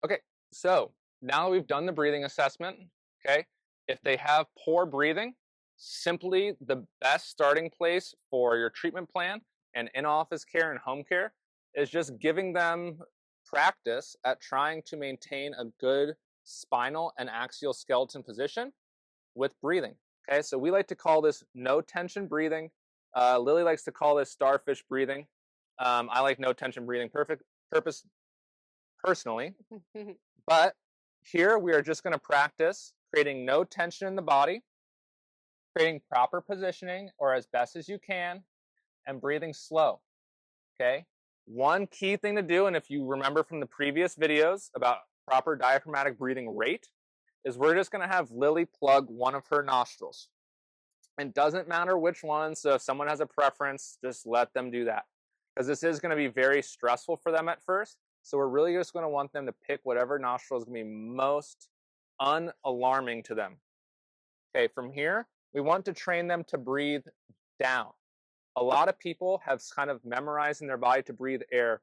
Okay, so now that we've done the breathing assessment, okay, if they have poor breathing, simply the best starting place for your treatment plan and in-office care and home care is just giving them practice at trying to maintain a good spinal and axial skeleton position with breathing. Okay, so we like to call this no tension breathing. Lily likes to call this starfish breathing. I like no tension breathing purpose personally. But here we are just going to practice creating no tension in the body, creating proper positioning or as best as you can, and breathing slow. Okay. One key thing to do, and if you remember from the previous videos about proper diaphragmatic breathing rate, is we're just going to have Lily plug one of her nostrils. It doesn't matter which one. So if someone has a preference, just let them do that. Because this is going to be very stressful for them at first. So we're really just going to want them to pick whatever nostril is going to be most unalarming to them. Okay, from here, we want to train them to breathe down. A lot of people have kind of memorized in their body to breathe air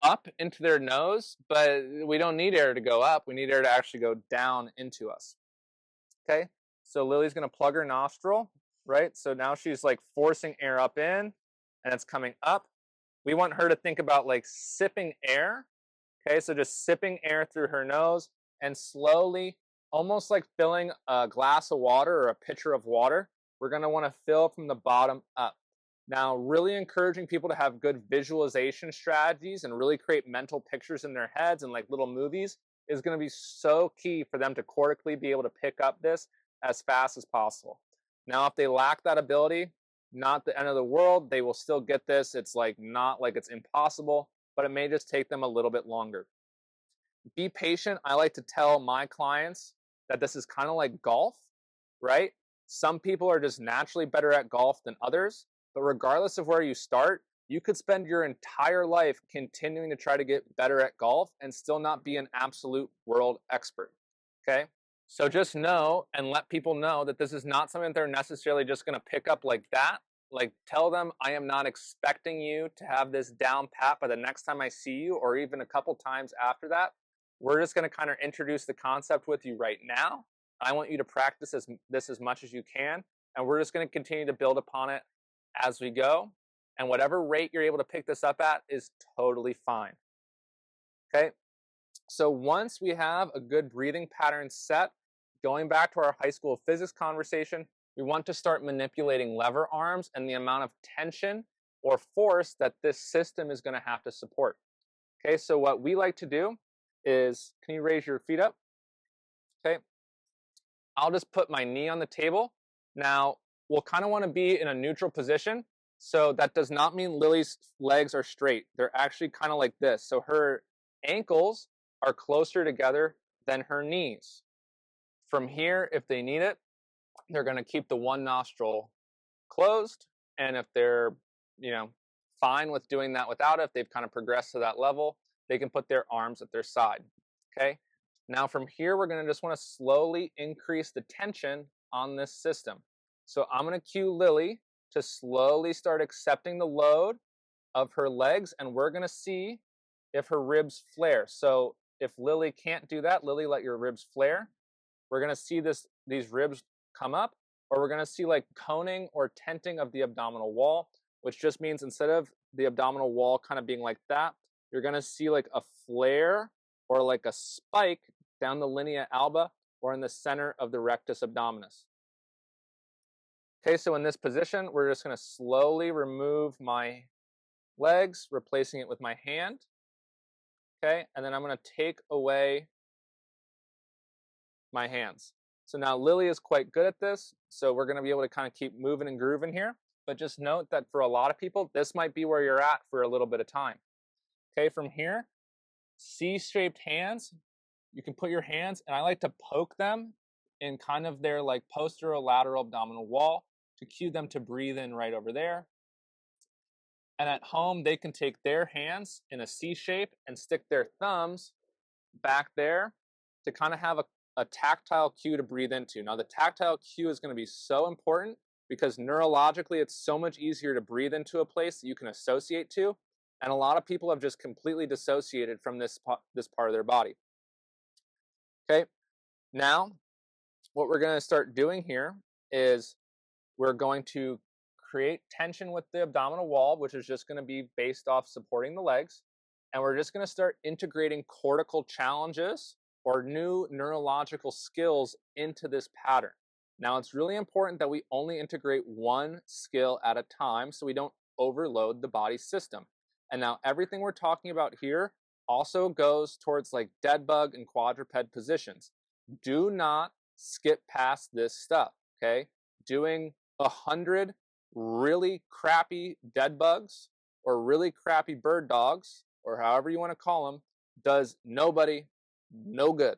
up into their nose, but we don't need air to go up. We need air to actually go down into us. Okay, so Lily's going to plug her nostril, right? So now she's like forcing air up in and it's coming up. We want her to think about like sipping air. Okay, so just sipping air through her nose and slowly, almost like filling a glass of water or a pitcher of water, we're going to want to fill from the bottom up. Now, really encouraging people to have good visualization strategies and really create mental pictures in their heads and like little movies is going to be so key for them to cortically be able to pick up this as fast as possible. Now, if they lack that ability, not the end of the world. They will still get this. It's like not like it's impossible, but it may just take them a little bit longer. Be patient. I like to tell my clients that this is kind of like golf, right? Some people are just naturally better at golf than others, but regardless of where you start, you could spend your entire life continuing to try to get better at golf and still not be an absolute world expert. Okay? So just know and let people know that this is not something that they're necessarily just going to pick up like that. Like tell them, I am not expecting you to have this down pat by the next time I see you or even a couple times after that. We're just going to kind of introduce the concept with you right now. I want you to practice this as much as you can, and we're just going to continue to build upon it as we go. And whatever rate you're able to pick this up at is totally fine. Okay? So once we have a good breathing pattern set, going back to our high school physics conversation, we want to start manipulating lever arms and the amount of tension or force that this system is going to have to support. Okay, so what we like to do is, can you raise your feet up? Okay, I'll just put my knee on the table. Now, we'll kind of want to be in a neutral position. So that does not mean Lily's legs are straight. They're actually kind of like this. So her ankles are closer together than her knees. From here, if they need it, they're going to keep the one nostril closed. And if they're, fine with doing that without it, if they've kind of progressed to that level, they can put their arms at their side. Okay. Now from here, we're going to just want to slowly increase the tension on this system. So I'm going to cue Lily to slowly start accepting the load of her legs, and we're going to see if her ribs flare. So if Lily can't do that, Lily, let your ribs flare. We're going to see these ribs come up, or we're going to see like coning or tenting of the abdominal wall, which just means instead of the abdominal wall kind of being like that, you're going to see like a flare or like a spike down the linea alba or in the center of the rectus abdominis. Okay, so in this position, we're just going to slowly remove my legs, replacing it with my hand. Okay, and then I'm going to take away my hands. So now Lily is quite good at this, so we're going to be able to kind of keep moving and grooving here. But just note that for a lot of people, this might be where you're at for a little bit of time. Okay, from here, C-shaped hands. You can put your hands, and I like to poke them in kind of their like posterolateral abdominal wall to cue them to breathe in right over there. And at home, they can take their hands in a C shape and stick their thumbs back there to kind of have a tactile cue to breathe into. Now, the tactile cue is going to be so important because neurologically, it's so much easier to breathe into a place that you can associate to And a lot of people have just completely dissociated from this part of their body. Okay, now what we're going to start doing here is we're going to create tension with the abdominal wall, which is just going to be based off supporting the legs. And we're just going to start integrating cortical challenges or new neurological skills into this pattern. Now, it's really important that we only integrate one skill at a time so we don't overload the body system. And now everything we're talking about here also goes towards like dead bug and quadruped positions. Do not skip past this stuff, okay? Doing 100 really crappy dead bugs or really crappy bird dogs, or however you want to call them, does nobody no good,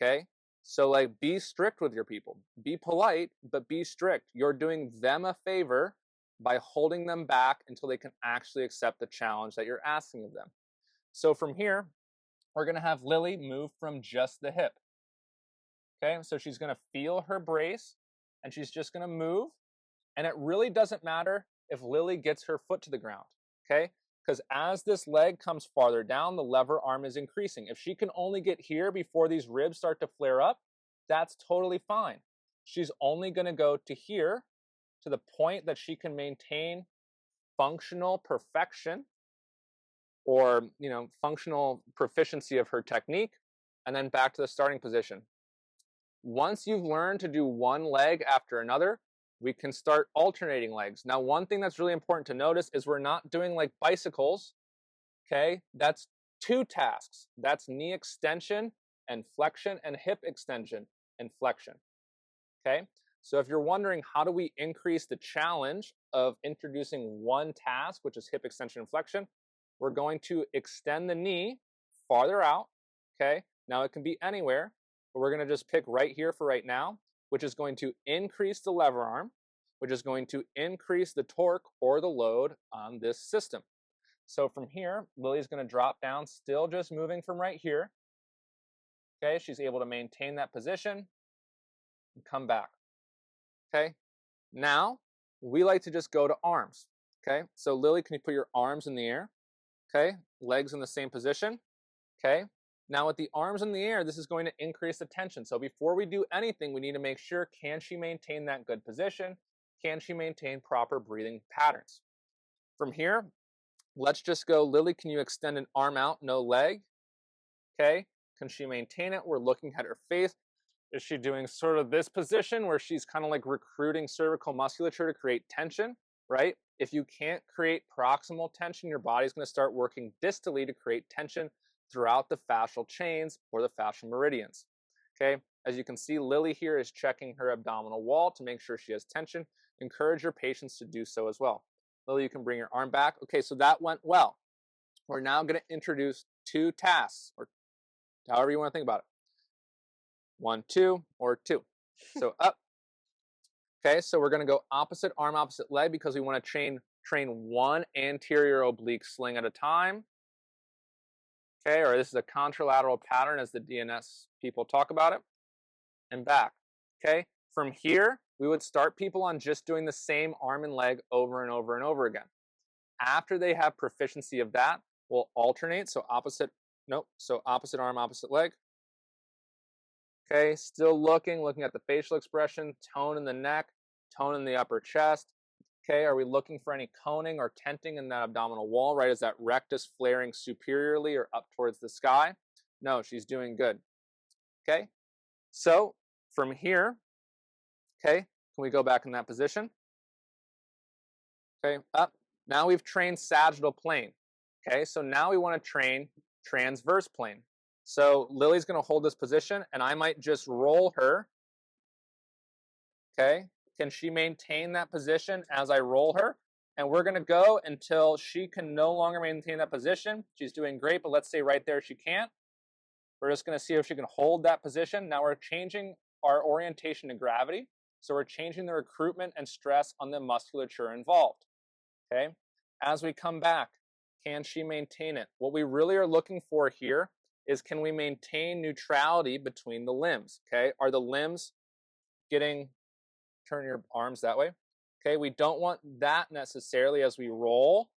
okay? So like, be strict with your people. Be polite, but be strict. You're doing them a favor by holding them back until they can actually accept the challenge that you're asking of them. So from here, we're going to have Lily move from just the hip. Okay, so she's going to feel her brace and she's just going to move. And it really doesn't matter if Lily gets her foot to the ground, okay? Because as this leg comes farther down, the lever arm is increasing. If she can only get here before these ribs start to flare up, that's totally fine. She's only going to go to here, to the point that she can maintain functional perfection or, functional proficiency of her technique, and then back to the starting position. Once you've learned to do one leg after another, we can start alternating legs. Now, one thing that's really important to notice is we're not doing like bicycles, okay? That's 2 tasks. That's knee extension and flexion and hip extension and flexion, okay? So if you're wondering how do we increase the challenge of introducing one task, which is hip extension and flexion, we're going to extend the knee farther out, okay? Now it can be anywhere, but we're going to just pick right here for right now, which is going to increase the lever arm, which is going to increase the torque or the load on this system. So from here, Lily's going to drop down, still just moving from right here. Okay, she's able to maintain that position and come back. Okay, now we like to just go to arms. Okay, so Lily, can you put your arms in the air? Okay, legs in the same position. Okay, now with the arms in the air, this is going to increase the tension. So before we do anything, we need to make sure, can she maintain that good position? Can she maintain proper breathing patterns? From here, let's just go, Lily, can you extend an arm out, no leg? Okay, can she maintain it? We're looking at her face. Is she doing sort of this position where she's kind of like recruiting cervical musculature to create tension, right? If you can't create proximal tension, your body's going to start working distally to create tension throughout the fascial chains or the fascial meridians. Okay, as you can see, Lily here is checking her abdominal wall to make sure she has tension. Encourage your patients to do so as well. Lily, you can bring your arm back. Okay, so that went well. We're now going to introduce 2 tasks, or however you want to think about it. 1, 2, or 2. So up. Okay, so we're going to go opposite arm, opposite leg because we want to train one anterior oblique sling at a time. Okay, or this is a contralateral pattern as the DNS people talk about it. And back. Okay, from here, we would start people on just doing the same arm and leg over and over and over again. After they have proficiency of that, we'll alternate. So opposite arm, opposite leg. Okay, still looking at the facial expression, tone in the neck, tone in the upper chest. Okay, are we looking for any coning or tenting in that abdominal wall, right? Is that rectus flaring superiorly or up towards the sky? No, she's doing good. Okay, so from here, okay, can we go back in that position? Okay, up. Now we've trained sagittal plane. Okay, so now we want to train transverse plane. So Lily's going to hold this position, and I might just roll her. Okay, can she maintain that position as I roll her? And we're going to go until she can no longer maintain that position. She's doing great, but let's say right there she can't. We're just going to see if she can hold that position. Now we're changing our orientation to gravity. So we're changing the recruitment and stress on the musculature involved. Okay, as we come back, can she maintain it? What we really are looking for here is, can we maintain neutrality between the limbs? Okay, are the limbs getting, turn your arms that way. Okay, we don't want that necessarily as we roll.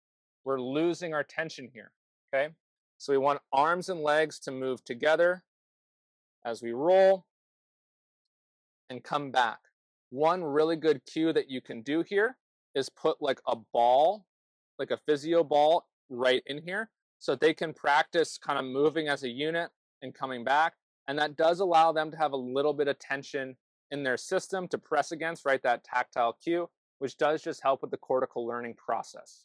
we're losing our tension here, okay? So we want arms and legs to move together as we roll and come back. One really good cue that you can do here is put like a ball, like a physio ball right in here so they can practice kind of moving as a unit and coming back. And that does allow them to have a little bit of tension in their system to press against, right? That tactile cue, which does just help with the cortical learning process.